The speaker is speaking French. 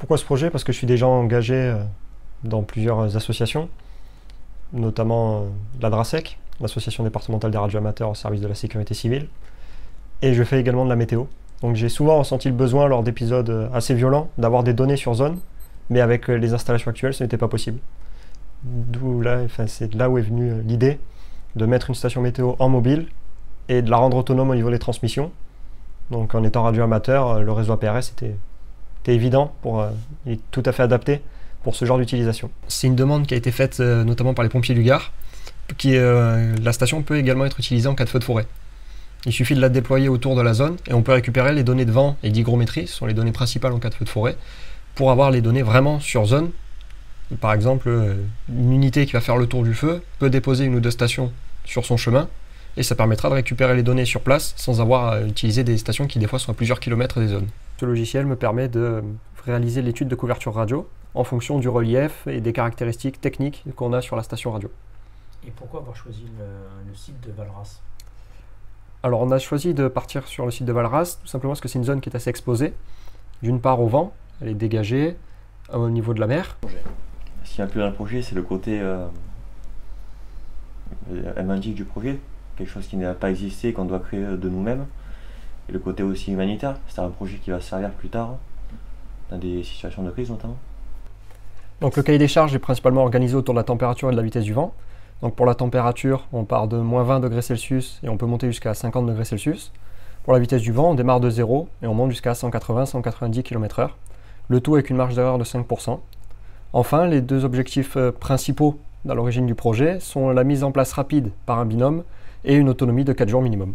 Pourquoi ce projet? Parce que je suis déjà engagé dans plusieurs associations, notamment la DRASEC, l'association départementale des radioamateurs au service de la sécurité civile, et je fais également de la météo. Donc j'ai souvent ressenti le besoin lors d'épisodes assez violents d'avoir des données sur zone, mais avec les installations actuelles ce n'était pas possible. D'où là, c'est là où est venue l'idée de mettre une station météo en mobile et de la rendre autonome au niveau des transmissions. Donc en étant radioamateur, le réseau APRS était évident, il est tout à fait adapté pour ce genre d'utilisation. C'est une demande qui a été faite notamment par les pompiers du Gard, la station peut également être utilisée en cas de feu de forêt. Il suffit de la déployer autour de la zone et on peut récupérer les données de vent et d'hygrométrie, ce sont les données principales en cas de feu de forêt, pour avoir les données vraiment sur zone. Par exemple, une unité qui va faire le tour du feu peut déposer une ou deux stations sur son chemin et ça permettra de récupérer les données sur place sans avoir à utiliser des stations qui des fois sont à plusieurs kilomètres des zones. Ce logiciel me permet de réaliser l'étude de couverture radio en fonction du relief et des caractéristiques techniques qu'on a sur la station radio. Et pourquoi avoir choisi le site de Valras? Alors on a choisi de partir sur le site de Valras tout simplement parce que c'est une zone qui est assez exposée. D'une part au vent, elle est dégagée au niveau de la mer. Ce qui m'a plu dans le projet, c'est le côté romantique du projet, quelque chose qui n'a pas existé, qu'on doit créer de nous-mêmes. Et le côté aussi humanitaire, c'est un projet qui va servir plus tard, dans des situations de crise notamment. Donc le cahier des charges est principalement organisé autour de la température et de la vitesse du vent. Donc pour la température, on part de moins 20 degrés Celsius et on peut monter jusqu'à 50 degrés Celsius. Pour la vitesse du vent, on démarre de 0 et on monte jusqu'à 180-190 km/h. Le tout avec une marge d'erreur de 5%. Enfin, les deux objectifs principaux à l'origine du projet sont la mise en place rapide par un binôme et une autonomie de 4 jours minimum.